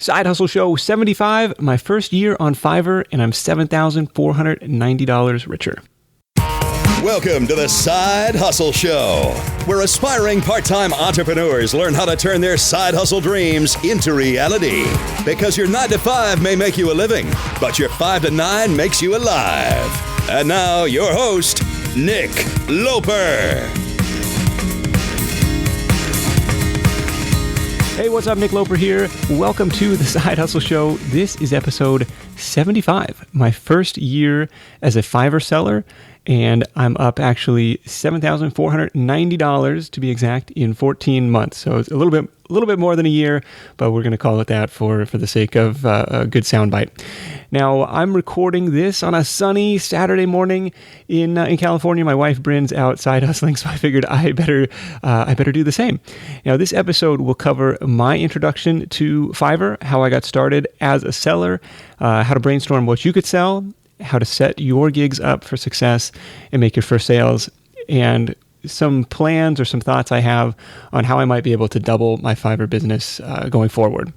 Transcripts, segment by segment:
Side Hustle Show 75, my first year on Fiverr, and I'm $7,490 richer. Welcome to the Side Hustle Show, where aspiring part-time entrepreneurs learn how to turn their side hustle dreams into reality. Because your 9 to 5 may make you a living, but your 5 to 9 makes you alive. And now, your host, Nick Loper. Hey, what's up? Nick Loper here. Welcome to the Side Hustle Show. This is episode 75, my first year as a Fiverr seller, and I'm up actually $7,490 to be exact in 14 months. So it's a little bit more than a year, but we're going to call it that for the sake of a good soundbite. Now, I'm recording this on a sunny Saturday morning in California. My wife Bryn's outside hustling, so I figured I better do the same. Now, this episode will cover my introduction to Fiverr, how I got started as a seller, how to brainstorm what you could sell, how to set your gigs up for success and make your first sales, and some plans or some thoughts I have on how I might be able to double my Fiverr business going forward.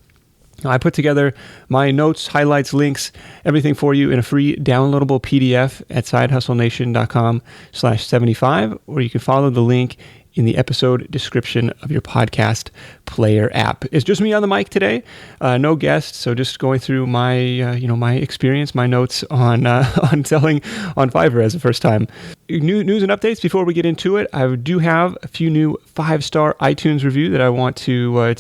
Now, I put together my notes, highlights, links, everything for you in a free downloadable PDF at sidehustlenation.com/75, or you can follow the link in the episode description of your podcast player app. It's just me on the mic today, no guests, so just going through my my experience, my notes on selling on Fiverr as a first time. News and updates before we get into it. I do have a few new 5-star iTunes review that I want to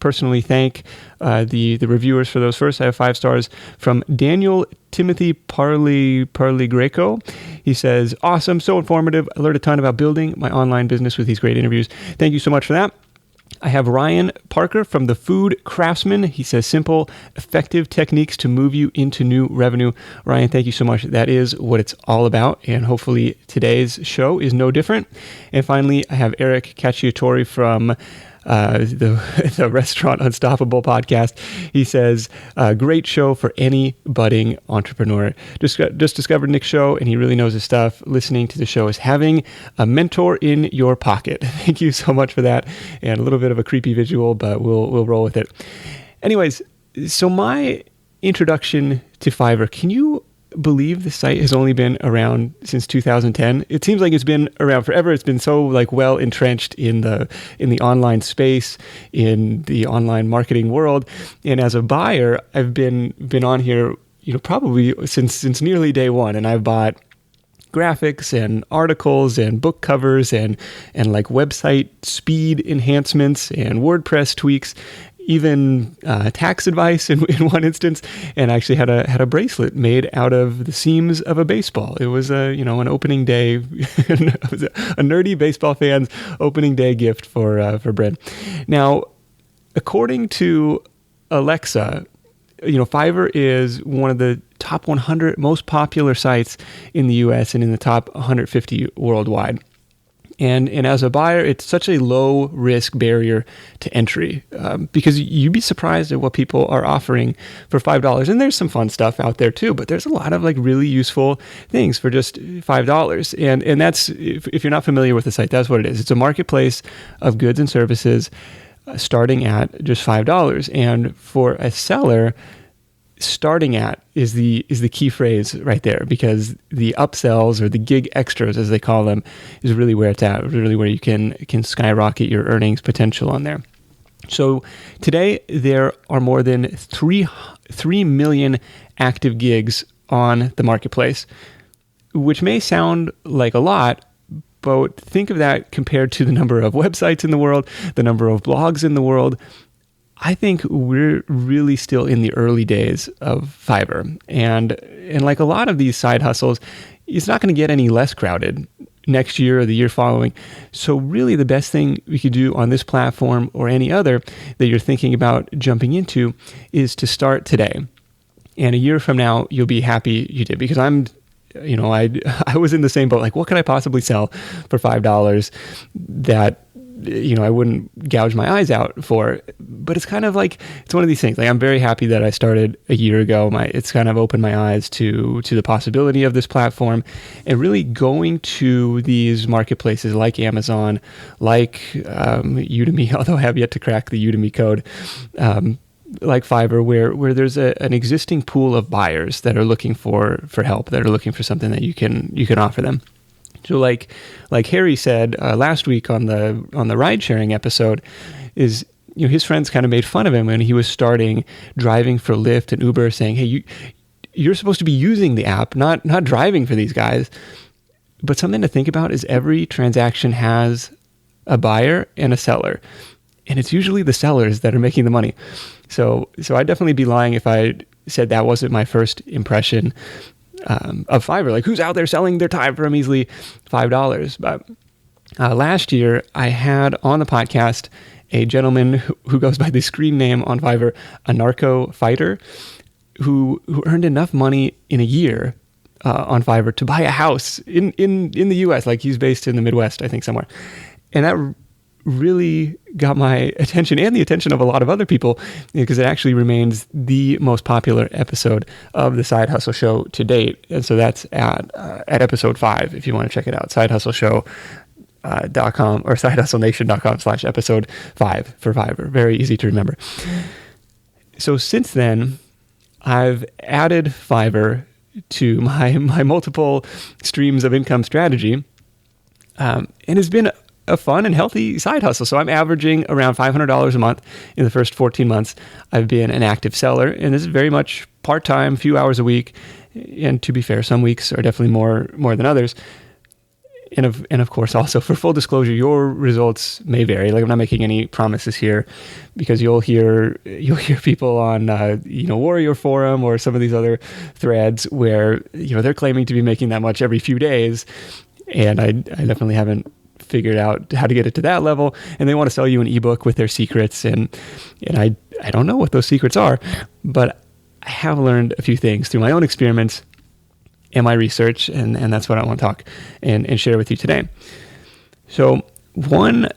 personally thank the reviewers for those first. I have 5 stars from Daniel Timothy Parley Greco. He says, awesome, so informative. I learned a ton about building my online business with these great interviews. Thank you so much for that. I have Ryan Parker from The Food Craftsman. He says, simple, effective techniques to move you into new revenue. Ryan, thank you so much. That is what it's all about, and hopefully today's show is no different. And finally, I have Eric Cacciatore from the Restaurant Unstoppable podcast. He says, great show for any budding entrepreneur. Just discovered Nick's show, and he really knows his stuff. Listening to the show is having a mentor in your pocket. Thank you so much for that. And a little bit of a creepy visual, but we'll roll with it. Anyways, so my introduction to Fiverr, can you believe the site has only been around since 2010? It seems like it's been around forever. It's been so well entrenched in the online space, in the online marketing world. And as a buyer, I've been on here, probably since nearly day one, and I've bought graphics and articles and book covers and website speed enhancements and WordPress tweaks, even tax advice in one instance, and I actually had a bracelet made out of the seams of a baseball. It was an opening day, a nerdy baseball fan's opening day gift for Bryn. Now, according to Alexa, Fiverr is one of the top 100 most popular sites in the US and in the top 150 worldwide. And as a buyer, it's such a low risk barrier to entry because you'd be surprised at what people are offering for $5. And there's some fun stuff out there too, but there's a lot of really useful things for just $5. And that's, if you're not familiar with the site, that's what it is. It's a marketplace of goods and services starting at just $5. And for a seller, starting at is the key phrase right there, because the upsells, or the gig extras as they call them, is really where it's at, really where you can skyrocket your earnings potential on there. So today there are more than 3 million active gigs on the marketplace, which may sound like a lot, but think of that compared to the number of websites in the world, the number of blogs in the world. I think we're really still in the early days of Fiverr. And like a lot of these side hustles, it's not going to get any less crowded next year or the year following. So really the best thing we could do on this platform or any other that you're thinking about jumping into is to start today. And a year from now, you'll be happy you did, because I was in the same boat. What could I possibly sell for $5 that I wouldn't gouge my eyes out for? But it's kind of it's one of these things. I'm very happy that I started a year ago. It's kind of opened my eyes to the possibility of this platform, and really going to these marketplaces like Amazon, like Udemy, although I have yet to crack the Udemy code. like Fiverr, where there's an existing pool of buyers that are looking for help, that are looking for something that you can offer them. So like Harry said last week on the ride sharing episode, is his friends kind of made fun of him when he was starting driving for Lyft and Uber, saying, hey, you're supposed to be using the app, not driving for these guys. But something to think about is every transaction has a buyer and a seller, and it's usually the sellers that are making the money. So I'd definitely be lying if I said that wasn't my first impression of Fiverr. Like, who's out there selling their time for a measly $5? But last year, I had on the podcast a gentleman who goes by the screen name on Fiverr, AnarchoFighter, who earned enough money in a year on Fiverr to buy a house in the U.S. Like, he's based in the Midwest, I think, somewhere. And that really got my attention and the attention of a lot of other people, because it actually remains the most popular episode of the Side Hustle Show to date. And so that's at episode 5, if you want to check it out, sidehustleshow.com or sidehustlenation.com/episode 5 for Fiverr. Very easy to remember. So since then, I've added Fiverr to my multiple streams of income strategy, and it's been a fun and healthy side hustle. So I'm averaging around $500 a month in the first 14 months. I've been an active seller, and this is very much part-time, few hours a week. And to be fair, some weeks are definitely more than others. And of course, also for full disclosure, your results may vary. Like, I'm not making any promises here, because you'll hear people on Warrior Forum or some of these other threads where they're claiming to be making that much every few days, and I definitely haven't figured out how to get it to that level. And they want to sell you an ebook with their secrets, and I don't know what those secrets are, but I have learned a few things through my own experiments and my research, and that's what I want to talk and share with you today. So one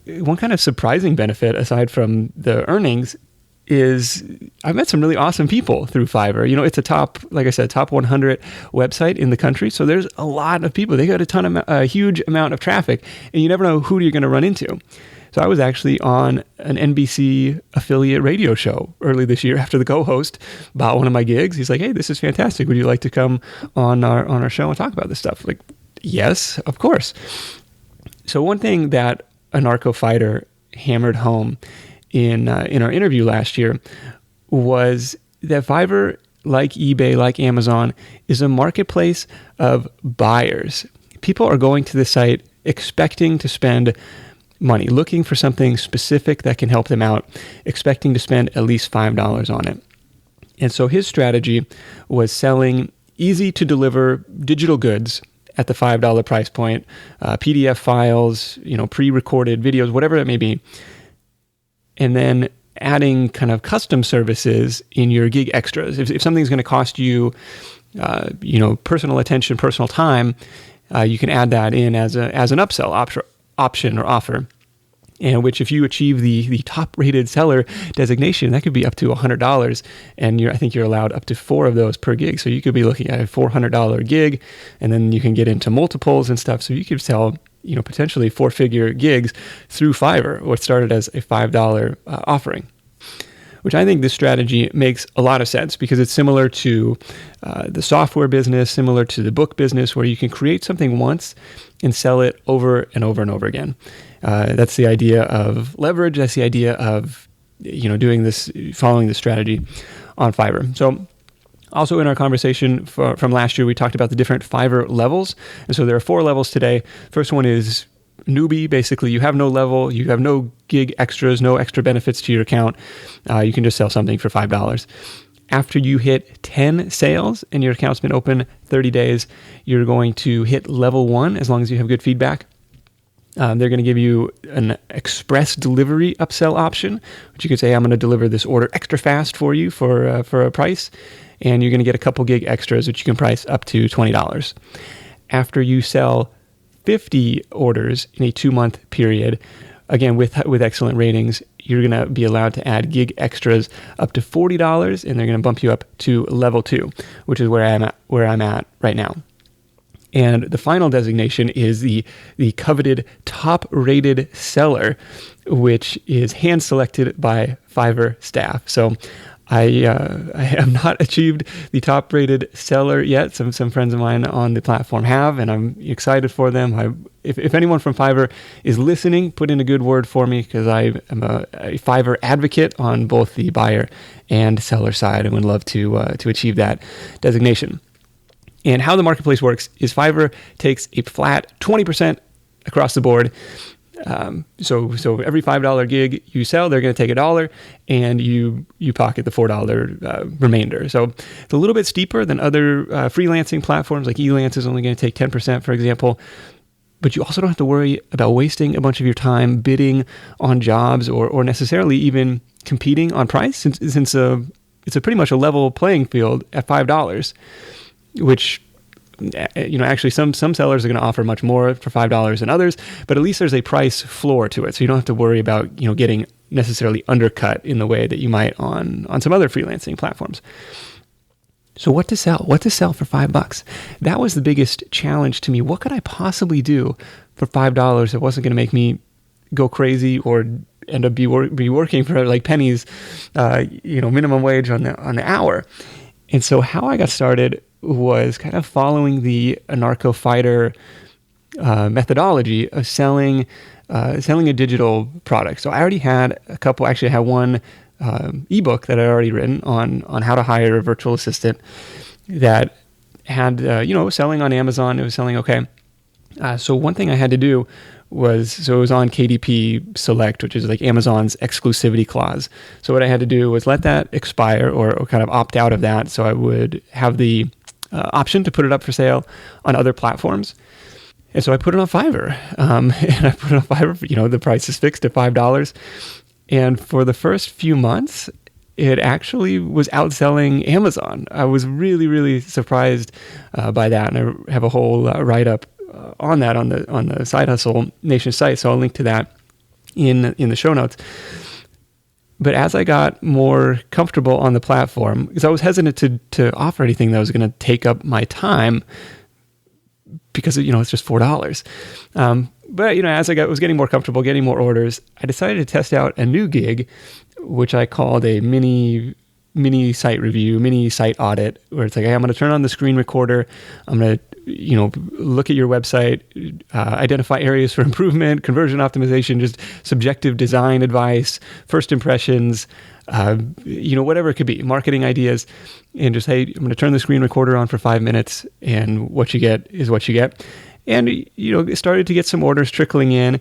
kind of surprising benefit, aside from the earnings, is I've met some really awesome people through Fiverr. It's a top 100 website in the country, so there's a lot of people. They got a huge amount of traffic, and you never know who you're going to run into. So I was actually on an NBC affiliate radio show early this year after the co-host bought one of my gigs. He's like, hey, this is fantastic. Would you like to come on our show and talk about this stuff? Like, yes, of course. So one thing that AnarchoFighter hammered home in our interview last year was that Fiverr, like eBay, like Amazon, is a marketplace of buyers. People are going to the site expecting to spend money, looking for something specific that can help them out, expecting to spend at least $5 on it. And so his strategy was selling easy to deliver digital goods at the $5 price point, PDF files, pre-recorded videos, whatever it may be, and then adding kind of custom services in your gig extras. If something's going to cost you, personal attention, personal time, you can add that in as an upsell option or offer, and which, if you achieve the top rated seller designation, that could be up to $100, and I think you're allowed up to 4 of those per gig. So you could be looking at a $400 gig, and then you can get into multiples and stuff. So you could sell potentially 4-figure gigs through Fiverr, what started as a $5 offering, which I think this strategy makes a lot of sense, because it's similar to the software business, similar to the book business, where you can create something once and sell it over and over and over again. That's the idea of leverage. That's the idea of doing this, following this strategy on Fiverr. So also in our conversation from last year, we talked about the different Fiverr levels. And so there are 4 levels today. First one is newbie. Basically, you have no level, you have no gig extras, no extra benefits to your account. You can just sell something for $5. After you hit 10 sales and your account's been open 30 days, you're going to hit level 1 as long as you have good feedback. They're going to give you an express delivery upsell option, which you could say, I'm going to deliver this order extra fast for you for a price. And you're going to get a couple gig extras, which you can price up to $20. After you sell 50 orders in a 2-month period, again, with excellent ratings, you're going to be allowed to add gig extras up to $40, and they're going to bump you up to level 2, which is where I'm at right now. And the final designation is the coveted top-rated seller, which is hand-selected by Fiverr staff. So I have not achieved the top-rated seller yet. Some friends of mine on the platform have, and I'm excited for them. If anyone from Fiverr is listening, put in a good word for me, because I am a Fiverr advocate on both the buyer and seller side, and would love to achieve that designation. And how the marketplace works is Fiverr takes a flat 20% across the board. So every $5 gig you sell, they're going to take $1, and you pocket the $4 remainder. So it's a little bit steeper than other freelancing platforms, like Elance is only going to take 10%, for example. But you also don't have to worry about wasting a bunch of your time bidding on jobs or necessarily even competing on price, since it's a pretty much a level playing field at $5. Which, actually some sellers are going to offer much more for $5 than others, but at least there's a price floor to it. So you don't have to worry about, getting necessarily undercut in the way that you might on some other freelancing platforms. So what to sell? What to sell for $5? That was the biggest challenge to me. What could I possibly do for $5 that wasn't going to make me go crazy or end up be working for like pennies, minimum wage on the hour? And so how I got started was kind of following the AnarchoFighter methodology of selling a digital product. So I already had a couple. Actually, I had one ebook that I'd already written on how to hire a virtual assistant that had selling on Amazon. It was selling okay. So one thing I had to do was, it was on KDP Select, which is like Amazon's exclusivity clause. So what I had to do was let that expire or kind of opt out of that, so I would have the option to put it up for sale on other platforms. And so I put it on Fiverr. And I put it on Fiverr, the price is fixed at $5. And for the first few months, it actually was outselling Amazon. I was really, really surprised by that. And I have a whole write-up on that on the Side Hustle Nation site. So I'll link to that in the show notes. But as I got more comfortable on the platform, because I was hesitant to offer anything that was going to take up my time, because it's just $4. But as I was getting more comfortable, getting more orders, I decided to test out a new gig, which I called a mini site review, mini site audit, where it's like, hey, I'm going to turn on the screen recorder. I'm going to look at your website, identify areas for improvement, conversion optimization, just subjective design advice, first impressions, whatever it could be, marketing ideas, and just, hey, I'm going to turn the screen recorder on for 5 minutes, and what you get is what you get. And, it started to get some orders trickling in,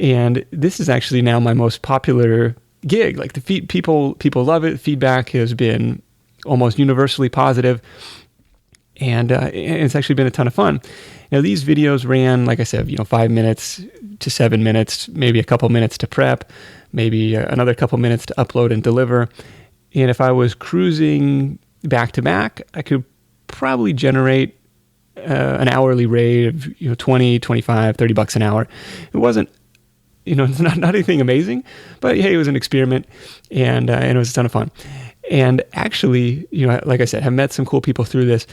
and this is actually now my most popular gig. Like people love it. Feedback has been almost universally positive. And it's actually been a ton of fun. Now, these videos ran, like I said, 5 minutes to 7 minutes, maybe a couple minutes to prep, maybe another couple minutes to upload and deliver. And if I was cruising back to back, I could probably generate an hourly rate of $20, $25, $30 an hour. It wasn't, it's not anything amazing, but hey, it was an experiment, and it was a ton of fun. And actually, like I said, have met some cool people through this.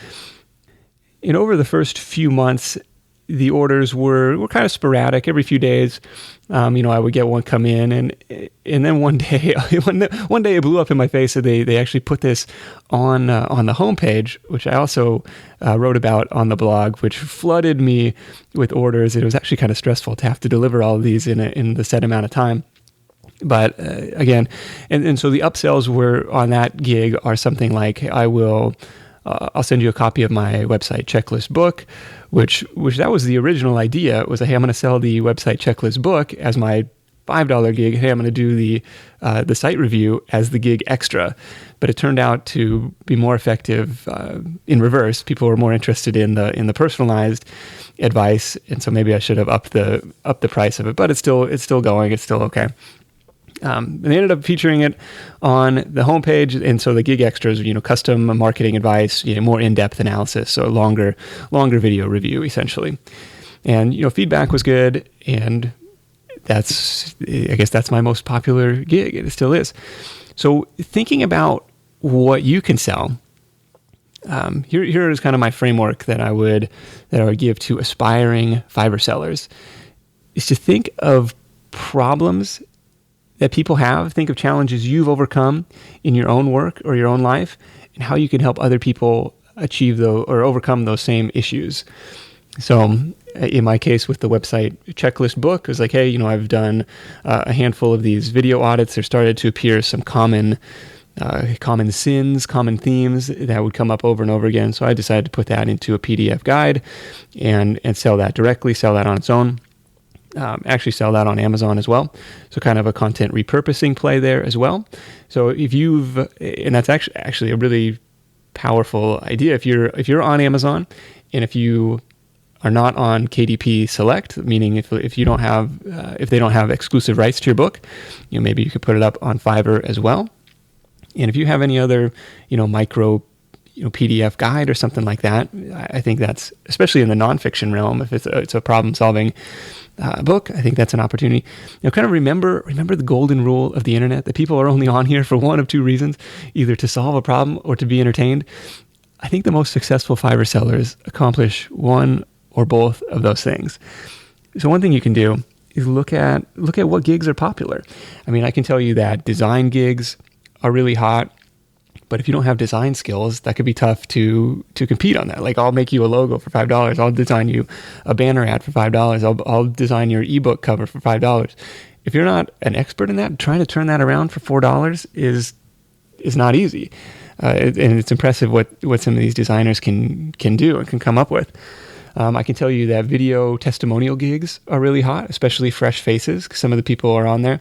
And over the first few months, the orders were kind of sporadic. Every few days, I would get one come in, and then one day it blew up in my face that they actually put this on the homepage, which I also wrote about on the blog, which flooded me with orders. It was actually kind of stressful to have to deliver all of these in the set amount of time. But again, and so the upsells were on that gig are something like, I'll send you a copy of my website checklist book, which that was the original idea. It was, hey, I'm going to sell the website checklist book as my $5 gig. Hey, I'm going to do the site review as the gig extra. But it turned out to be more effective in reverse. People were more interested in the personalized advice, and so maybe I should have upped the price of it. But it's still going. It's still okay. And they ended up featuring it on the homepage, and so the gig extras, custom marketing advice, more in-depth analysis, so longer video review essentially. And feedback was good, and I guess that's my most popular gig, and it still is. So thinking about what you can sell, Here is kind of my framework that I would give to aspiring Fiverr sellers, is to think of problems that people have, think of challenges you've overcome in your own work or your own life, and how you can help other people achieve those or overcome those same issues. So in my case with the website checklist book, it was like, hey, I've done a handful of these video audits. There started to appear some common sins, common themes that would come up over and over again. So I decided to put that into a PDF guide and sell that directly, sell that on its own. Actually sell that on Amazon as well. So kind of a content repurposing play there as well. So and that's actually a really powerful idea. If you're on Amazon, and if you are not on KDP Select, meaning if they don't have exclusive rights to your book, maybe you could put it up on Fiverr as well. And if you have any other, micro, PDF guide or something like that, I think that's, especially in the nonfiction realm, if it's a problem-solving book, I think that's an opportunity. Kind of remember the golden rule of the internet, that people are only on here for one of two reasons, either to solve a problem or to be entertained. I think the most successful Fiverr sellers accomplish one or both of those things. So one thing you can do is look at what gigs are popular. I mean, I can tell you that design gigs are really hot, but if you don't have design skills, that could be tough to compete on that. Like, I'll make you a logo for $5. I'll design you a banner ad for $5. I'll design your ebook cover for $5. If you're not an expert in that, trying to turn that around for $4 is not easy. And it's impressive what some of these designers can do and can come up with. I can tell you that video testimonial gigs are really hot, especially fresh faces, because some of the people are on there.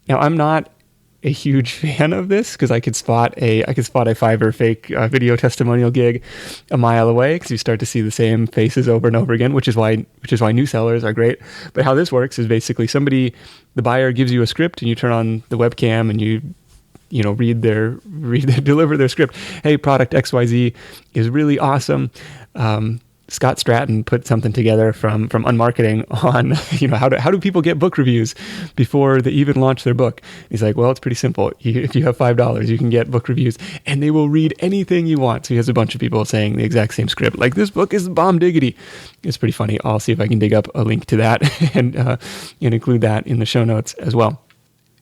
Now, I'm not a huge fan of this, because I could spot a Fiverr fake video testimonial gig a mile away, because you start to see the same faces over and over again, which is why new sellers are great. But how this works is basically the buyer gives you a script, and you turn on the webcam and you deliver their script. Hey, product XYZ is really awesome. Scott Stratton put something together from Unmarketing on, how do people get book reviews before they even launch their book? He's like, well, it's pretty simple. If you have $5, you can get book reviews, and they will read anything you want. So he has a bunch of people saying the exact same script, like, this book is bomb diggity. It's pretty funny. I'll see if I can dig up a link to that and include that in the show notes as well.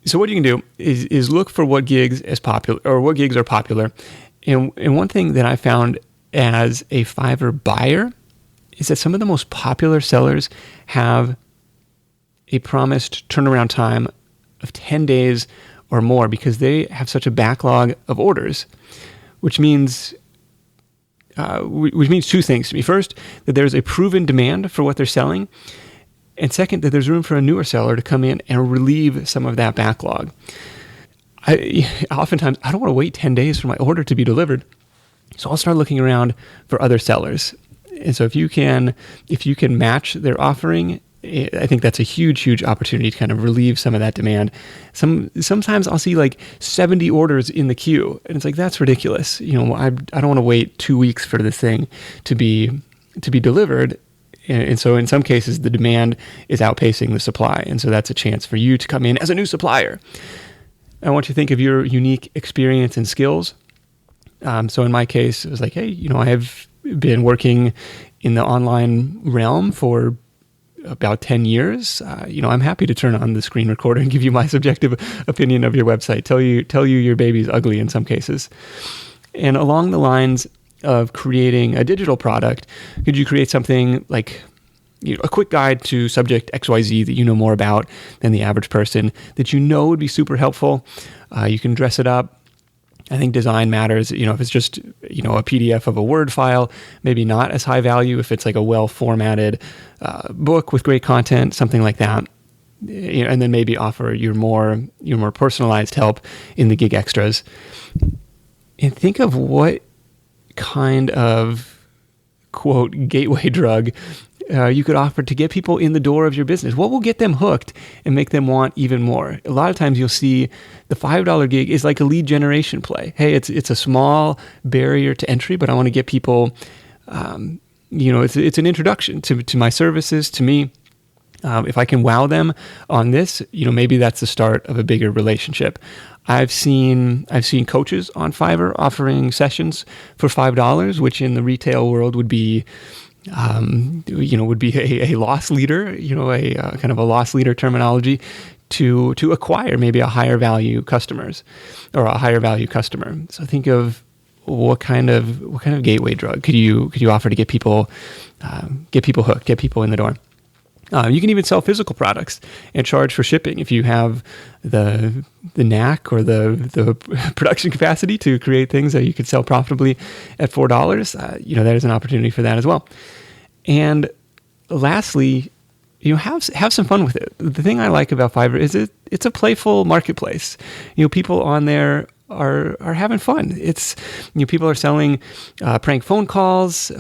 So what you can do is look for what gigs are popular. And one thing that I found as a Fiverr buyer is that some of the most popular sellers have a promised turnaround time of 10 days or more, because they have such a backlog of orders, which means two things to me. First, that there's a proven demand for what they're selling. And second, that there's room for a newer seller to come in and relieve some of that backlog. Oftentimes, I don't want to wait 10 days for my order to be delivered. So I'll start looking around for other sellers. And so if you can match their offering, I think that's a huge opportunity to kind of relieve some of that demand. Sometimes I'll see like 70 orders in the queue, and it's like, that's ridiculous. I don't want to wait 2 weeks for this thing to be delivered. And so in some cases, the demand is outpacing the supply. And so that's a chance for you to come in as a new supplier. I want you to think of your unique experience and skills. So in my case, it was like, hey, I have been working in the online realm for about 10 years. I'm happy to turn on the screen recorder and give you my subjective opinion of your website, tell you your baby's ugly in some cases. And along the lines of creating a digital product, could you create something like a quick guide to subject XYZ that you know more about than the average person, that would be super helpful? You can dress it up. I think design matters. If it's just, a PDF of a Word file, maybe not as high value. If it's like a well-formatted book with great content, something like that. And then maybe offer your more personalized help in the gig extras. And think of what kind of, quote, gateway drug you could offer to get people in the door of your business. What will get them hooked and make them want even more? A lot of times you'll see the $5 gig is like a lead generation play. Hey, it's a small barrier to entry, but I want to get people, it's an introduction to my services, to me. If I can wow them on this, maybe that's the start of a bigger relationship. I've seen coaches on Fiverr offering sessions for $5, which in the retail world would be would be a loss leader, a kind of a loss leader terminology to acquire maybe a higher value customers or a higher value customer. So think of what kind of gateway drug could you offer to get people hooked, get people in the door. You can even sell physical products and charge for shipping if you have the knack or the production capacity to create things that you could sell profitably at $4. That is an opportunity for that as well. And lastly, have some fun with it. The thing I like about Fiverr is it's a playful marketplace. People on there are having fun. It's people are selling prank phone calls,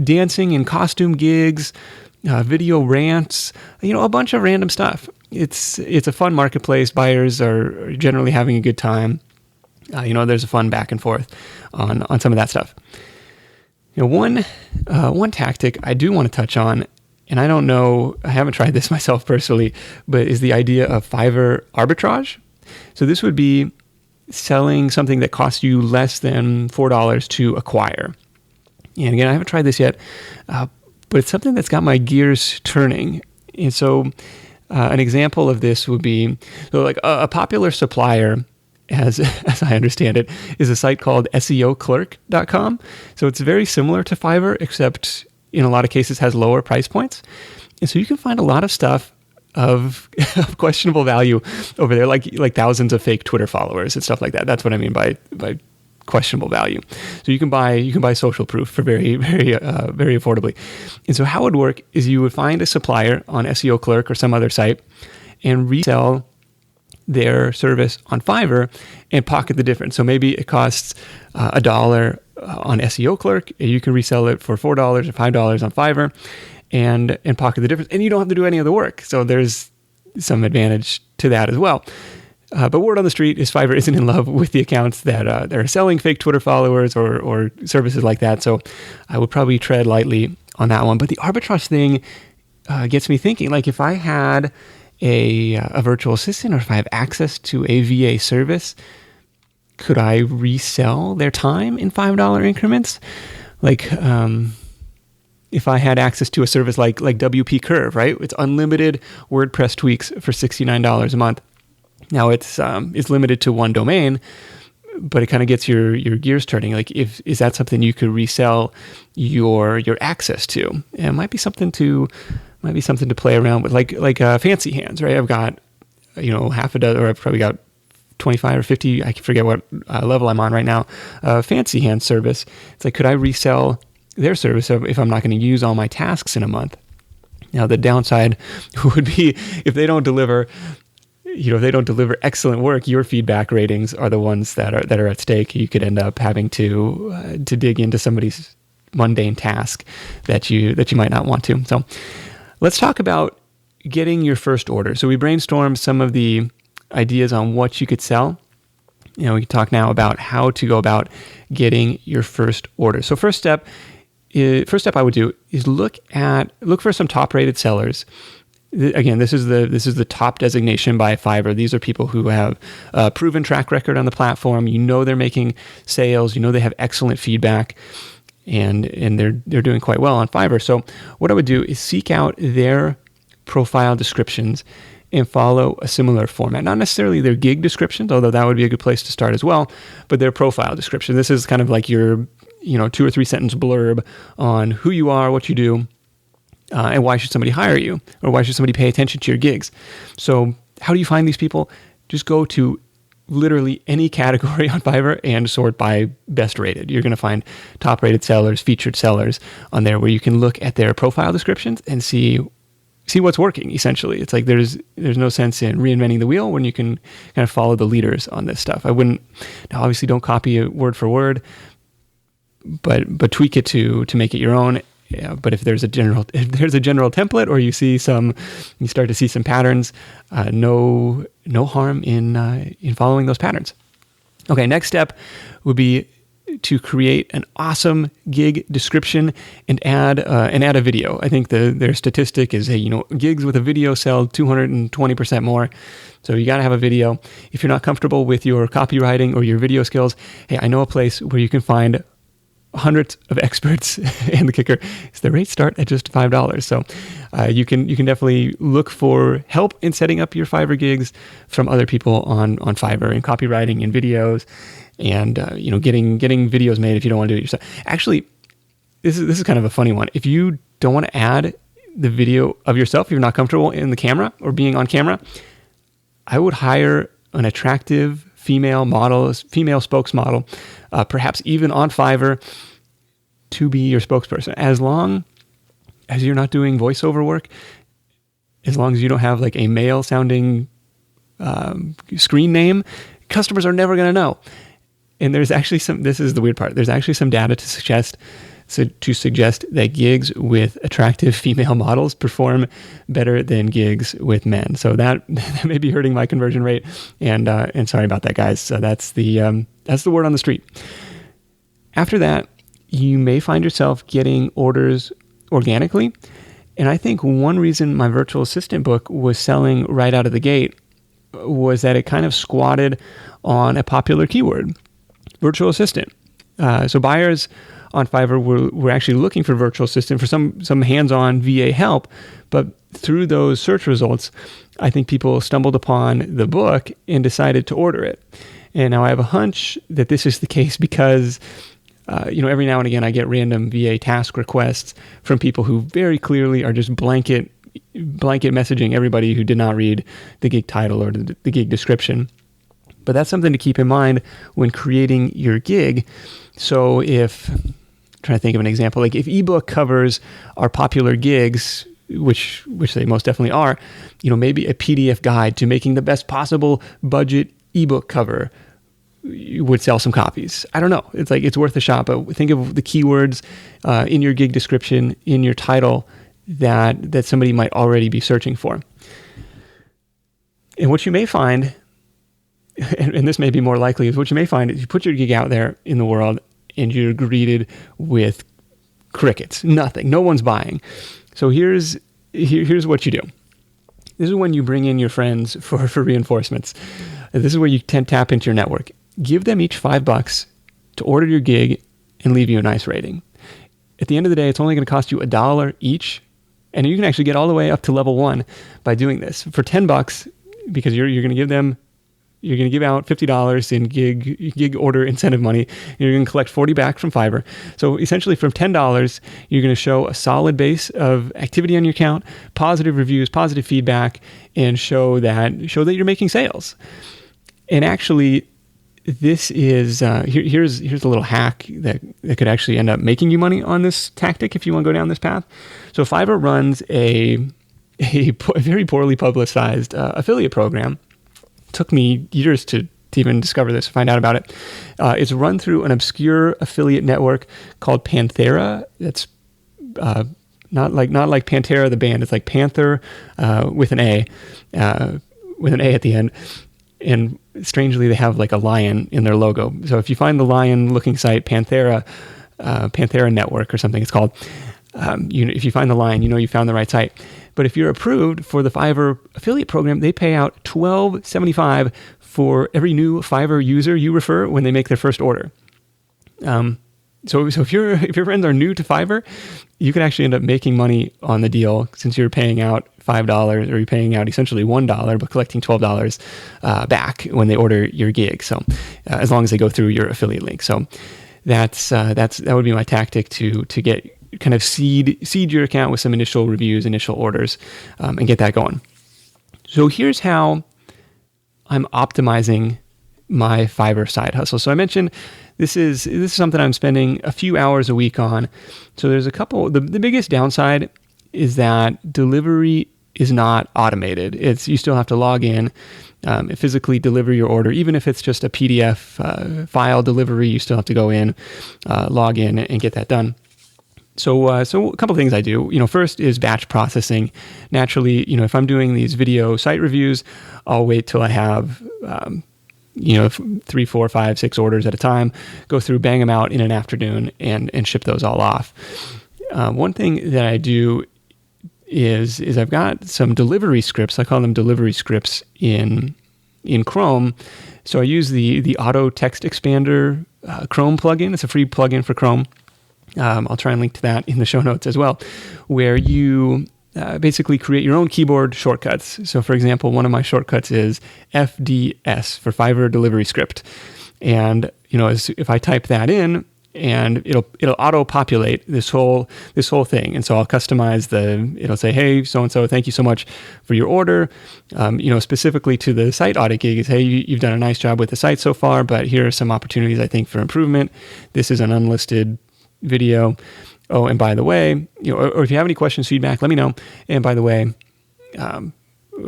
dancing and costume gigs, video rants, a bunch of random stuff. It's a fun marketplace. Buyers are generally having a good time. There's a fun back and forth on some of that stuff. One tactic I do want to touch on, and I don't know, I haven't tried this myself personally, but is the idea of Fiverr arbitrage. So this would be selling something that costs you less than $4 to acquire. And again, I haven't tried this yet, but it's something that's got my gears turning. And so an example of this would be, like a popular supplier, as I understand it, is a site called SEOclerk.com. So it's very similar to Fiverr, except in a lot of cases has lower price points. And so you can find a lot of stuff of questionable value over there, like thousands of fake Twitter followers and stuff like that. That's what I mean by questionable value. So you can buy social proof for very, very, very affordably. And so how it would work is you would find a supplier on SEO Clerk or some other site and resell their service on Fiverr and pocket the difference. So maybe it costs $1 on SEO Clerk, and you can resell it for $4 or $5 on Fiverr and pocket the difference. And you don't have to do any of the work. So there's some advantage to that as well. But word on the street is Fiverr isn't in love with the accounts that are selling fake Twitter followers or services like that. So I would probably tread lightly on that one. But the arbitrage thing gets me thinking, like if I had a virtual assistant or if I have access to a VA service, could I resell their time in $5 increments? Like if I had access to a service like WP Curve, right? It's unlimited WordPress tweaks for $69 a month. Now it's limited to one domain, but it kind of gets your gears turning. Like, is that something you could resell your access to? And it might be something to play around with, like Fancy Hands, right? I've got half a dozen, or I've probably got 25 or 50. I forget what level I'm on right now. Fancy Hands service. It's like, could I resell their service if I'm not going to use all my tasks in a month? Now the downside would be if they don't deliver. If they don't deliver excellent work, your feedback ratings are the ones that are at stake. You could end up having to dig into somebody's mundane task that you might not want to. So let's talk about getting your first order. So we brainstormed some of the ideas on what you could sell. We can talk now about how to go about getting your first order. So first step I would do is look for some top-rated sellers. Again, this is the top designation by Fiverr. These are people who have a proven track record on the platform. They're making sales. They have excellent feedback, and they're doing quite well on Fiverr. So what I would do is seek out their profile descriptions and follow a similar format. Not necessarily their gig descriptions, although that would be a good place to start as well, but their profile description. This is kind of like your 2 or 3 sentence blurb on who you are, what you do. And why should somebody hire you? Or why should somebody pay attention to your gigs? So how do you find these people? Just go to literally any category on Fiverr and sort by best rated. You're going to find top rated sellers, featured sellers on there where you can look at their profile descriptions and see what's working, essentially. It's like there's no sense in reinventing the wheel when you can kind of follow the leaders on this stuff. Obviously don't copy it word for word, but tweak it to make it your own. Yeah, but if there's a general template, or you start to see some patterns, no harm in following those patterns. Okay, next step would be to create an awesome gig description and add a video. I think their statistic is, hey, gigs with a video sell 220% more. So you got to have a video. If you're not comfortable with your copywriting or your video skills, hey, I know a place where you can find hundreds of experts, and the kicker is the rates start at just $5. So you can definitely look for help in setting up your Fiverr gigs from other people on Fiverr in copywriting and videos, and getting videos made if you don't want to do it yourself. Actually, this is kind of a funny one. If you don't want to add the video of yourself, if you're not comfortable in the camera or being on camera, I would hire an attractive female spokesmodel, perhaps even on Fiverr, to be your spokesperson. As long as you're not doing voiceover work, as long as you don't have like a male sounding screen name, customers are never going to know. And there's actually this is the weird part, there's actually some data to suggest that gigs with attractive female models perform better than gigs with men. So that may be hurting my conversion rate. And sorry about that, guys. So that's the word on the street. After that, you may find yourself getting orders organically. And I think one reason my virtual assistant book was selling right out of the gate was that it kind of squatted on a popular keyword, virtual assistant. So buyers on Fiverr were actually looking for virtual assistant for some hands-on VA help, but through those search results, I think people stumbled upon the book and decided to order it. And now I have a hunch that this is the case because every now and again I get random VA task requests from people who very clearly are just blanket messaging everybody who did not read the gig title or the gig description. But that's something to keep in mind when creating your gig. So I'm trying to think of an example, like if ebook covers are popular gigs, which they most definitely are, maybe a PDF guide to making the best possible budget ebook cover would sell some copies. I don't know. It's worth a shot, but think of the keywords in your gig description, in your title that somebody might already be searching for. And what you may find, and this may be more likely, is what you may find is you put your gig out there in the world and you're greeted with crickets, nothing, no one's buying. So here's what you do. This is when you bring in your friends for reinforcements. This is where you tap into your network. Give them each $5 to order your gig and leave you a nice rating. At the end of the day, it's only going to cost you $1 each, and you can actually get all the way up to level 1 by doing this. For $10, because you're going to give them, you're going to give out $50 in gig order incentive money, and you're going to collect $40 back from Fiverr. So essentially from $10, you're going to show a solid base of activity on your account, positive reviews, positive feedback, and show that you're making sales. And actually, this is here's a little hack that could actually end up making you money on this tactic if you want to go down this path. So Fiverr runs a very poorly publicized affiliate program. Took me years to even discover this, find out about it. It's run through an obscure affiliate network called Panthera. It's not like Pantera the band. It's like Panther with an A at the end. And strangely, they have like a lion in their logo. So if you find the lion-looking site, Panthera Network or something it's called, if you find the lion, you found the right site. But if you're approved for the Fiverr affiliate program, they pay out $12.75 for every new Fiverr user you refer when they make their first order. So if your friends are new to Fiverr, you could actually end up making money on the deal since you're paying out $5 or you're paying out essentially $1, but collecting $12 back when they order your gig. So as long as they go through your affiliate link. So that would be my tactic to get kind of seed your account with some initial reviews, initial orders, and get that going. So here's how I'm optimizing my Fiverr side hustle. So I mentioned this is something I'm spending a few hours a week on. So there's a couple. The biggest downside is that delivery is not automated. You still have to log in, physically deliver your order, even if it's just a PDF file delivery. You still have to go in, log in, and get that done. So a couple of things I do. First is batch processing. Naturally, if I'm doing these video site reviews, I'll wait till I have 3, 4, 5, 6 orders at a time, go through, bang them out in an afternoon, and ship those all off. One thing that I do is I've got some delivery scripts. I call them delivery scripts in Chrome. So I use the Auto Text Expander Chrome plugin. It's a free plugin for Chrome. I'll try and link to that in the show notes as well, where you basically create your own keyboard shortcuts. So for example, one of my shortcuts is FDS for Fiverr Delivery Script. And, if I type that in, and it'll auto-populate this whole thing. And so I'll customize it'll say, hey, so-and-so, thank you so much for your order. Specifically to the site audit gig is, hey, you've done a nice job with the site so far, but here are some opportunities, I think, for improvement. This is an unlisted video. Oh, and by the way, or if you have any questions, feedback, let me know. And by the way,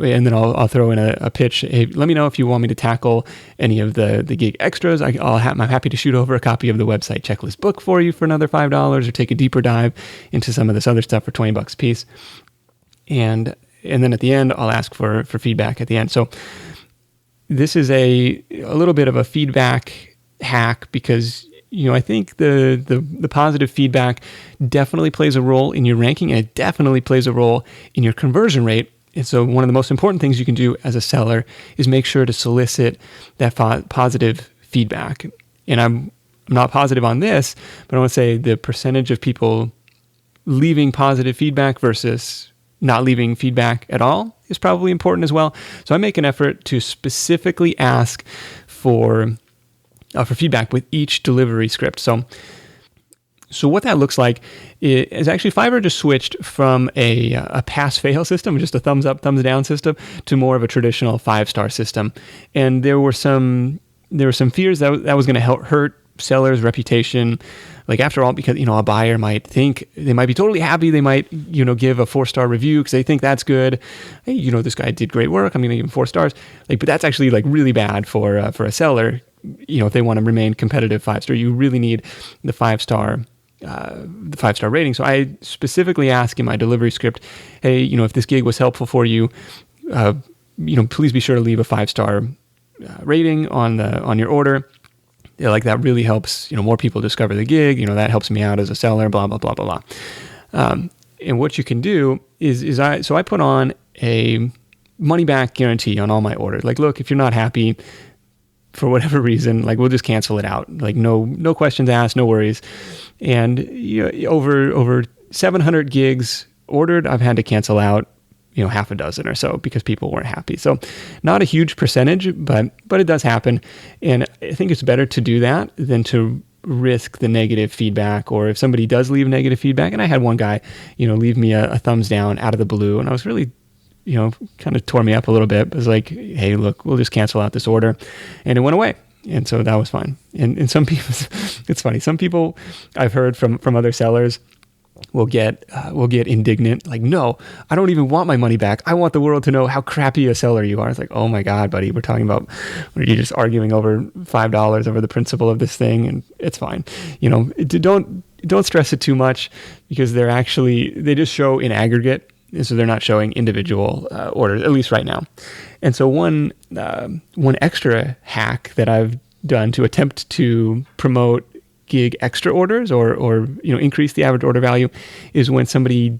and then I'll throw in a pitch. Hey, let me know if you want me to tackle any of the gig extras. I'm happy to shoot over a copy of the website checklist book for you for another $5, or take a deeper dive into some of this other stuff for $20 a piece. And then at the end, I'll ask for feedback at the end. So this is a little bit of a feedback hack, because I think the positive feedback definitely plays a role in your ranking, and it definitely plays a role in your conversion rate. And so one of the most important things you can do as a seller is make sure to solicit that positive feedback. And I'm not positive on this, but I want to say the percentage of people leaving positive feedback versus not leaving feedback at all is probably important as well. So I make an effort to specifically ask for feedback with each delivery script. So what that looks like is actually Fiverr just switched from a pass-fail system, just a thumbs up, thumbs down system, to more of a traditional 5-star system. And there were some fears that was going to hurt sellers' reputation. Like, after all, because a buyer might think, they might be totally happy, they might give a 4-star review because they think that's good. Hey, this guy did great work, I'm going to give him 4 stars. But that's actually really bad for a seller. If they want to remain competitive 5-star, you really need the 5-star. The 5-star rating. So I specifically ask in my delivery script, hey, if this gig was helpful for you, please be sure to leave a 5-star rating on your order. That really helps, more people discover the gig. That helps me out as a seller. Blah blah blah blah blah. And what you can do is I put on a money back guarantee on all my orders. Look, if you're not happy for whatever reason, we'll just cancel it out. No questions asked, no worries. And over 700 gigs ordered, I've had to cancel out, half a dozen or so because people weren't happy. So not a huge percentage, but it does happen. And I think it's better to do that than to risk the negative feedback. Or if somebody does leave negative feedback, and I had one guy, leave me a thumbs down out of the blue, and I was really kind of tore me up a little bit. It was like, hey, look, we'll just cancel out this order. And it went away. And so that was fine. And some people, it's funny. Some people I've heard from other sellers will get indignant. No, I don't even want my money back. I want the world to know how crappy a seller you are. It's like, oh my God, buddy, we're talking about, you're just arguing over $5 over the principle of this thing. And it's fine. Don't stress it too much, because they just show in aggregate. And so they're not showing individual orders, at least right now. And so one extra hack that I've done to attempt to promote gig extra orders or increase the average order value is when somebody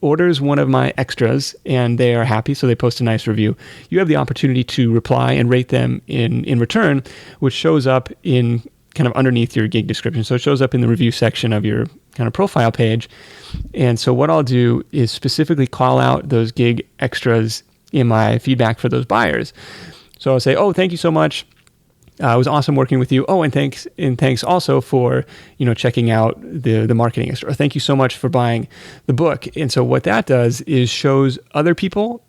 orders one of my extras and they are happy, so they post a nice review, you have the opportunity to reply and rate them in return, which shows up in kind of underneath your gig description. So it shows up in the review section of your kind of profile page. And so what I'll do is specifically call out those gig extras in my feedback for those buyers. So I'll say, oh, thank you so much. It was awesome working with you. Oh, and thanks also for, checking out the marketing extra. Or thank you so much for buying the book. And so what that does is shows other people,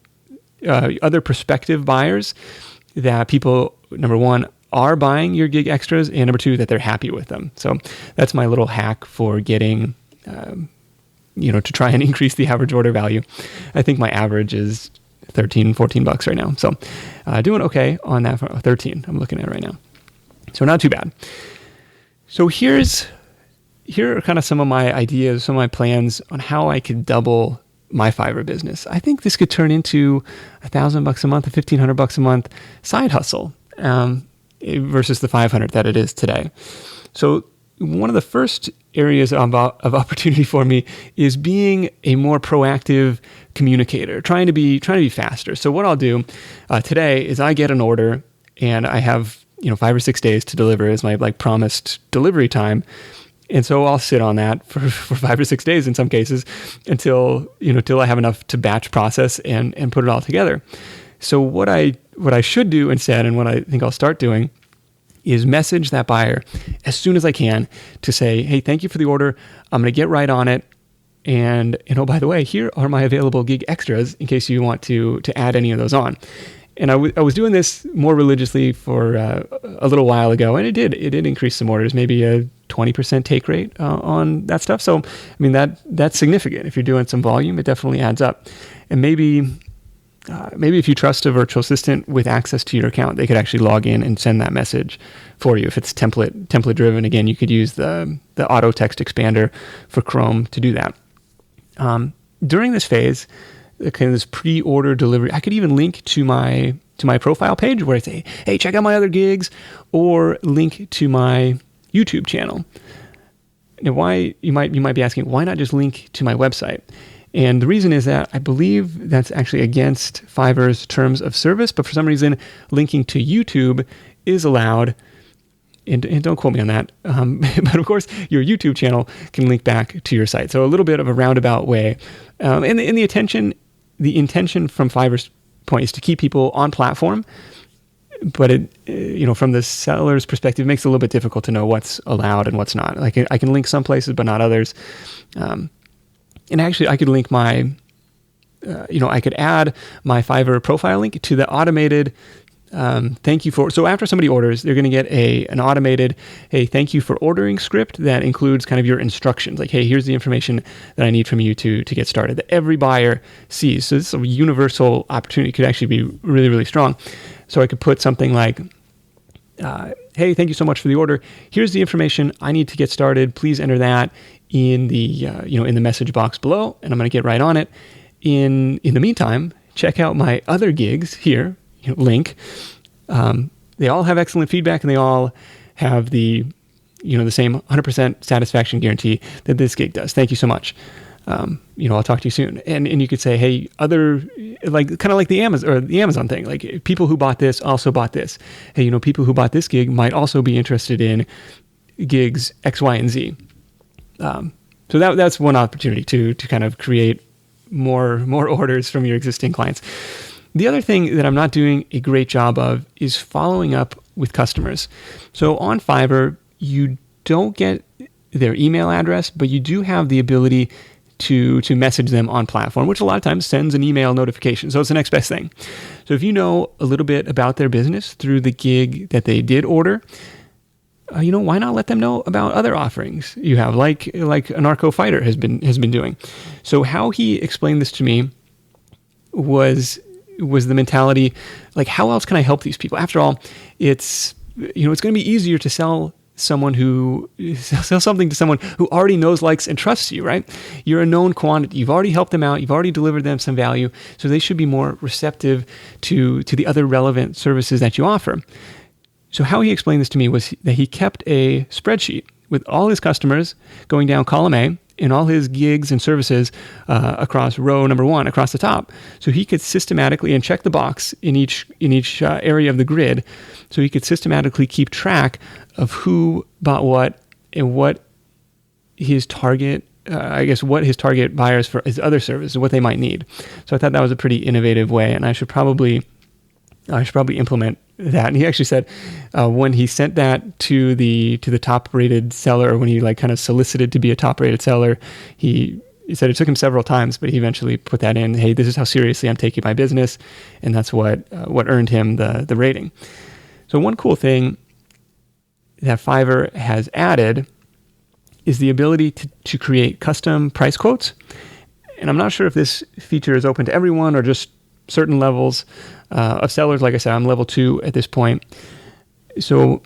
other prospective buyers, that people, number one, are buying your gig extras, and number two, that they're happy with them. So that's my little hack for getting, to try and increase the average order value. I think my average is $13-14 right now. So doing okay on that. 13 I'm looking at right now. So not too bad. So here are kind of some of my ideas, some of my plans on how I could double my Fiverr business. I think this could turn into $1,000 a month, $1,500 a month side hustle. versus the 500 that it is today. So one of the first areas of opportunity for me is being a more proactive communicator, trying to be faster. So what I'll do today is I get an order and I have 5 or 6 days to deliver as my promised delivery time. And so I'll sit on that for 5 or 6 days in some cases until I have enough to batch process and put it all together. So what I should do instead, and what I think I'll start doing, is message that buyer as soon as I can to say, hey, thank you for the order. I'm going to get right on it. And oh, by the way, here are my available gig extras in case you want to add any of those on. And I was doing this more religiously for a little while ago, and it did increase some orders, maybe a 20% take rate on that stuff. So, I mean, that's significant. If you're doing some volume, it definitely adds up. And maybe if you trust a virtual assistant with access to your account, they could actually log in and send that message for you. If it's template driven, again, you could use the auto text expander for Chrome to do that. During this phase, kind of this pre-order delivery, I could even link to my profile page where I say, hey, check out my other gigs, or link to my YouTube channel. Now, why you might be asking, why not just link to my website? And the reason is that I believe that's actually against Fiverr's terms of service, but for some reason, linking to YouTube is allowed. And don't quote me on that. But of course, your YouTube channel can link back to your site. So a little bit of a roundabout way. And the intention from Fiverr's point is to keep people on platform. But it, from the seller's perspective, it makes it a little bit difficult to know what's allowed and what's not. Like I can link some places, but not others. And actually, I could link I could add my Fiverr profile link to the automated thank you for. So after somebody orders, they're going to get an automated, hey, thank you for ordering script that includes kind of your instructions. Like, hey, here's the information that I need from you to get started, that every buyer sees. So this is a universal opportunity. It could actually be really, really strong. So I could put something like, hey, thank you so much for the order. Here's the information I need to get started. Please enter that in the in the message box below, and I'm going to get right on it. In the meantime, check out my other gigs here. Link. They all have excellent feedback, and they all have the same 100% satisfaction guarantee that this gig does. Thank you so much. I'll talk to you soon. And you could say, hey, other, kind of like the Amazon thing, like people who bought this also bought this. Hey, people who bought this gig might also be interested in gigs X, Y, and Z. So that's one opportunity to kind of create more orders from your existing clients. The other thing that I'm not doing a great job of is following up with customers. So on Fiverr, you don't get their email address, but you do have the ability to message them on platform, which a lot of times sends an email notification. So it's the next best thing. So if you know a little bit about their business through the gig that they did order, why not let them know about other offerings you have, like AnarchoFighter has been doing. So how he explained this to me was the mentality, like, how else can I help these people? After all, it's going to be easier to sell something to someone who already knows, likes, and trusts you, right? You're a known quantity. You've already helped them out. You've already delivered them some value. So they should be more receptive to the other relevant services that you offer. So how he explained this to me was that he kept a spreadsheet with all his customers going down column A and all his gigs and services across row number 1 across the top. So he could systematically, and check the box in each area of the grid, so he could systematically keep track of who bought what and what his target, what his target buyers for his other services, what they might need. So I thought that was a pretty innovative way, and I should probably implement that. And he actually said when he sent that to the top rated seller, or when he kind of solicited to be a top rated seller, he said it took him several times, but he eventually put that in. Hey, this is how seriously I'm taking my business, and that's what earned him the rating. So one cool thing that Fiverr has added is the ability to create custom price quotes. And I'm not sure if this feature is open to everyone or just certain levels of sellers. Like I said, I'm level 2 at this point. So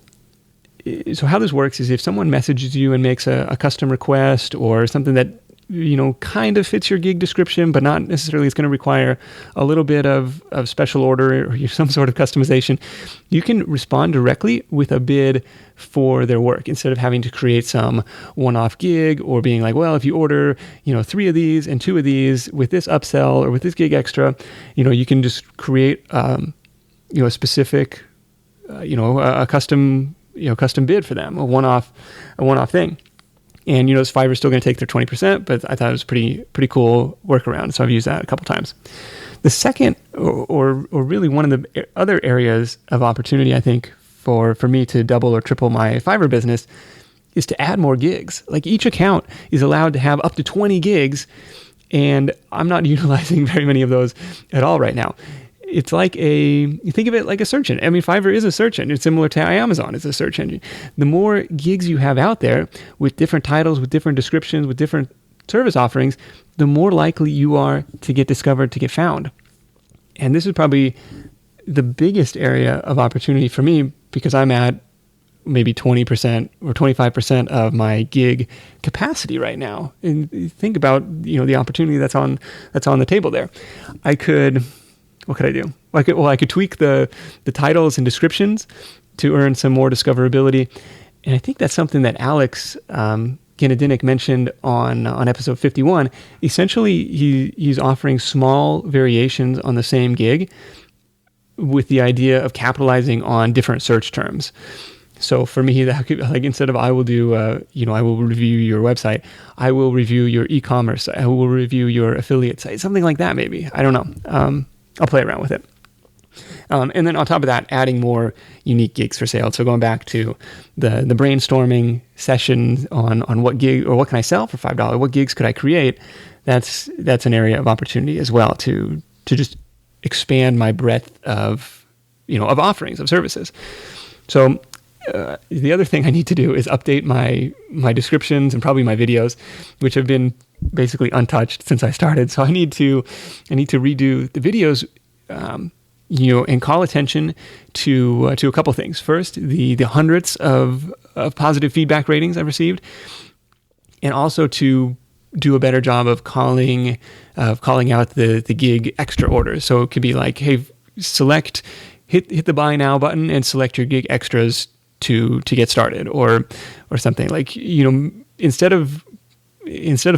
how this works is if someone messages you and makes a custom request or something that kind of fits your gig description, but not necessarily. It's going to require a little bit of special order or some sort of customization. You can respond directly with a bid for their work instead of having to create some one-off gig or being like, well, if you order, 3 of these and 2 of these with this upsell or with this gig extra, you can just create, a specific, a custom bid for them, a one-off thing. And this Fiverr is still going to take their 20%, but I thought it was pretty cool workaround. So I've used that a couple times. The second, or really one of the other areas of opportunity, I think, for me to double or triple my Fiverr business is to add more gigs. Like each account is allowed to have up to 20 gigs, and I'm not utilizing very many of those at all right now. It's like you think of it like a search engine. I mean, Fiverr is a search engine. It's similar to Amazon as a search engine. The more gigs you have out there with different titles, with different descriptions, with different service offerings, the more likely you are to get discovered, to get found. And this is probably the biggest area of opportunity for me because I'm at maybe 20% or 25% of my gig capacity right now. And think about, the opportunity that's on the table there. What could I do? I could tweak the titles and descriptions to earn some more discoverability. And I think that's something that Alex Ganadinik mentioned on episode 51. Essentially, he's offering small variations on the same gig with the idea of capitalizing on different search terms. So for me, that could, like, instead of I will do, I will review your website, I will review your e-commerce site, I will review your affiliate site, something like that maybe. I don't know. I'll play around with it. And then on top of that, adding more unique gigs for sale. So going back to the brainstorming session on what gig or what can I sell for $5? What gigs could I create? That's an area of opportunity as well to just expand my breadth of offerings, of services. So the other thing I need to do is update my descriptions and probably my videos, which have been basically untouched since I started. So I need to redo the videos, and call attention to a couple things. First, the hundreds of positive feedback ratings I've received, and also to do a better job of calling out the gig extra orders. So it could be like, hey, hit the buy now button and select your gig extras to get started, or something like, instead of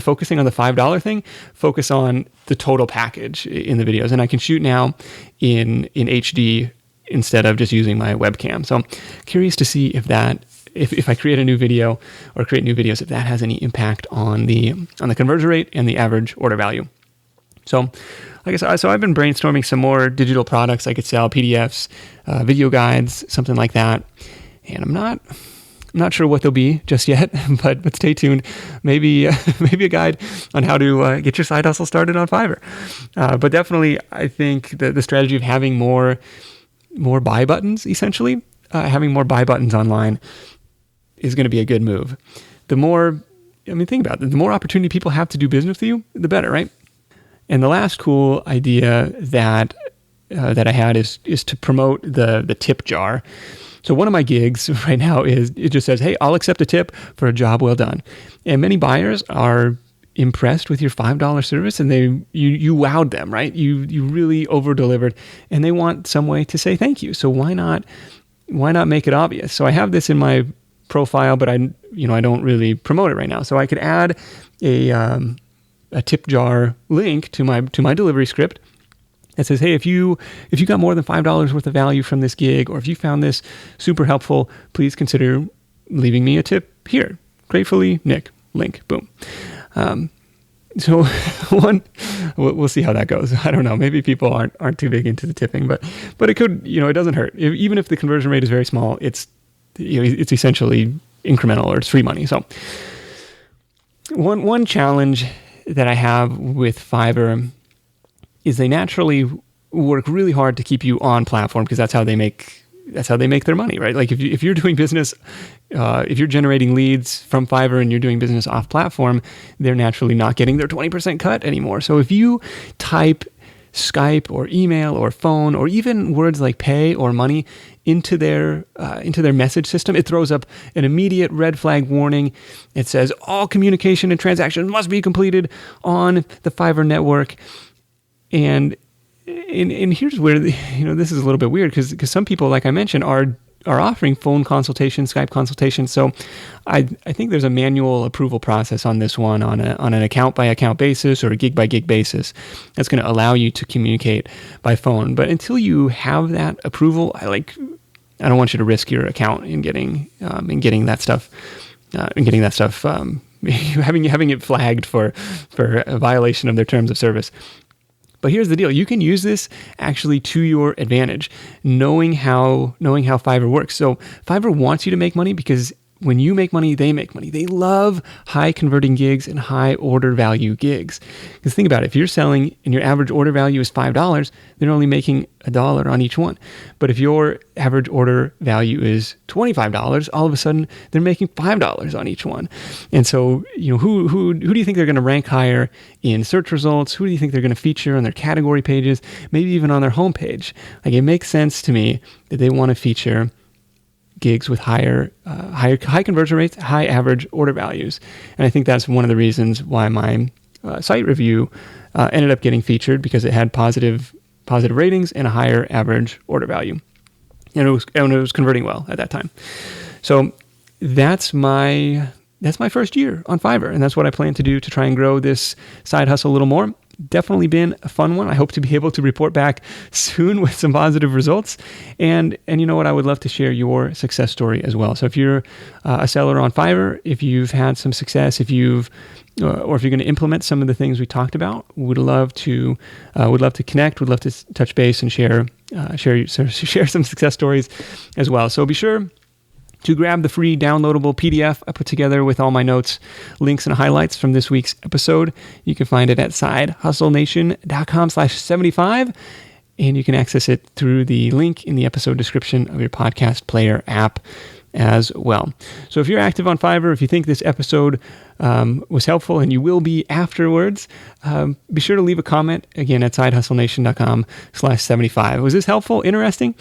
focusing on the $5 thing, focus on the total package in the videos. And I can shoot now in HD instead of just using my webcam. So I'm curious to see if I create a new video or create new videos, if that has any impact on the conversion rate and the average order value. So like I said, I've been brainstorming some more digital products I could sell, PDFs, video guides, something like that. And I'm not sure what they'll be just yet, but stay tuned. Maybe a guide on how to get your side hustle started on Fiverr. But definitely, I think the strategy of having more buy buttons, essentially, having more buy buttons online is going to be a good move. Think about it. The more opportunity people have to do business with you, the better, right? And the last cool idea that I had is to promote the tip jar. So one of my gigs right now it just says, hey, I'll accept a tip for a job well done. And many buyers are impressed with your $5 service, and you wowed them, right? You really over-delivered, and they want some way to say thank you. So why not make it obvious? So I have this in my profile, but I don't really promote it right now. So I could add a tip jar link to my delivery script. It says, hey, if you got more than $5 worth of value from this gig, or if you found this super helpful, please consider leaving me a tip here. Gratefully, Nick. Link. Boom. So we'll see how that goes. I don't know. Maybe people aren't too big into the tipping, but it could, it doesn't hurt. Even if the conversion rate is very small, it's essentially incremental, or it's free money. So one challenge that I have with Fiverr is they naturally work really hard to keep you on platform, because that's how they make their money, right? Like if you're doing business, if you're generating leads from Fiverr and you're doing business off platform, they're naturally not getting their 20% cut anymore. So if you type Skype or email or phone or even words like pay or money into their message system, it throws up an immediate red flag warning. It says all communication and transactions must be completed on the Fiverr network. And here's where this is a little bit weird because some people, like I mentioned, are offering phone consultations, Skype consultations. So I think there's a manual approval process on this one on an account by account basis or a gig by gig basis that's going to allow you to communicate by phone. But until you have that approval, I don't want you to risk your account in getting that stuff having it flagged for a violation of their terms of service. But here's the deal. You can use this actually to your advantage, knowing how Fiverr works. So Fiverr wants you to make money because when you make money, they make money. They love high converting gigs and high order value gigs. Because think about it. If you're selling and your average order value is $5, they're only making $1 on each one. But if your average order value is $25, all of a sudden they're making $5 on each one. And so, who do you think they're going to rank higher in search results? Who do you think they're going to feature on their category pages? Maybe even on their homepage. Like, it makes sense to me that they want to feature gigs with high conversion rates, high average order values. And I think that's one of the reasons why my site review ended up getting featured, because it had positive ratings and a higher average order value. And it was converting well at that time. So that's my first year on Fiverr, and that's what I plan to do to try and grow this side hustle a little more. Definitely been a fun one. I hope to be able to report back soon with some positive results. And you know what? I would love to share your success story as well. So if you're a seller on Fiverr, if you've had some success, or if you're going to implement some of the things we talked about, would love to connect. Would love to touch base and share some success stories as well. So be sure to grab the free downloadable PDF I put together with all my notes, links, and highlights from this week's episode. You can find it at sidehustlenation.com/75, and you can access it through the link in the episode description of your podcast player app as well. So if you're active on Fiverr, if you think this episode was helpful, and you will be afterwards, be sure to leave a comment again at sidehustlenation.com/75. Was this helpful? Interesting?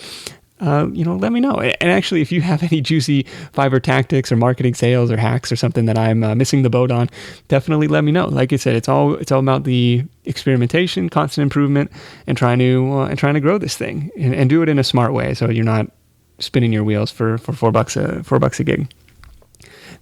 Let me know. And actually, if you have any juicy Fiverr tactics or marketing, sales, or hacks or something that I'm missing the boat on, definitely let me know. Like I said, it's all about the experimentation, constant improvement, and trying to grow this thing and do it in a smart way, so you're not spinning your wheels for $4 a gig.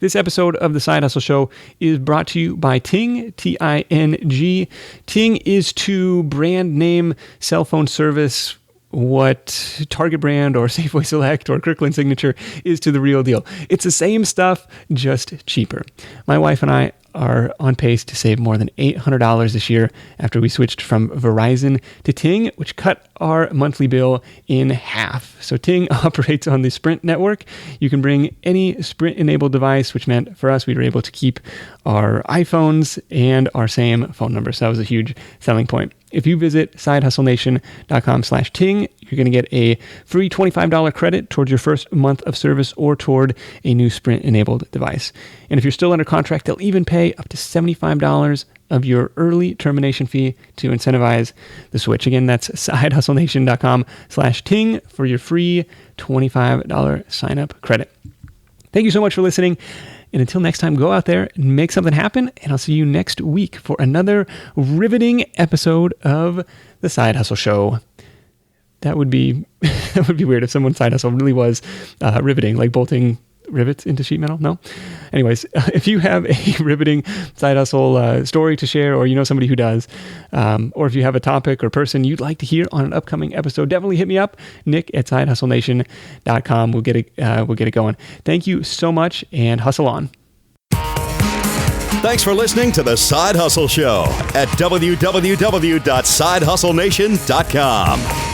This episode of the Side Hustle Show is brought to you by Ting, Ting. Ting is to brand name cell phone service what Target brand or Safeway Select or Kirkland Signature is to the real deal. It's the same stuff, just cheaper. My wife and I are on pace to save more than $800 this year after we switched from Verizon to Ting, which cut our monthly bill in half. So Ting operates on the Sprint network. You can bring any Sprint-enabled device, which meant for us we were able to keep our iPhones and our same phone number. So that was a huge selling point. If you visit sidehustlenation.com/Ting, you're going to get a free $25 credit towards your first month of service or toward a new Sprint-enabled device. And if you're still under contract, they'll even pay up to $75 of your early termination fee to incentivize the switch. Again, that's sidehustlenation.com/Ting for your free $25 sign-up credit. Thank you so much for listening. And until next time, go out there and make something happen. And I'll see you next week for another riveting episode of the Side Hustle Show. That would be weird if someone's side hustle really was riveting, like bolting rivets into sheet metal. No? Anyways, if you have a riveting side hustle story to share, or you know somebody who does, or if you have a topic or person you'd like to hear on an upcoming episode, definitely hit me up, Nick at sidehustlenation.com. We'll get it going. Thank you so much, and hustle on. Thanks for listening to The Side Hustle Show at www.sidehustlenation.com.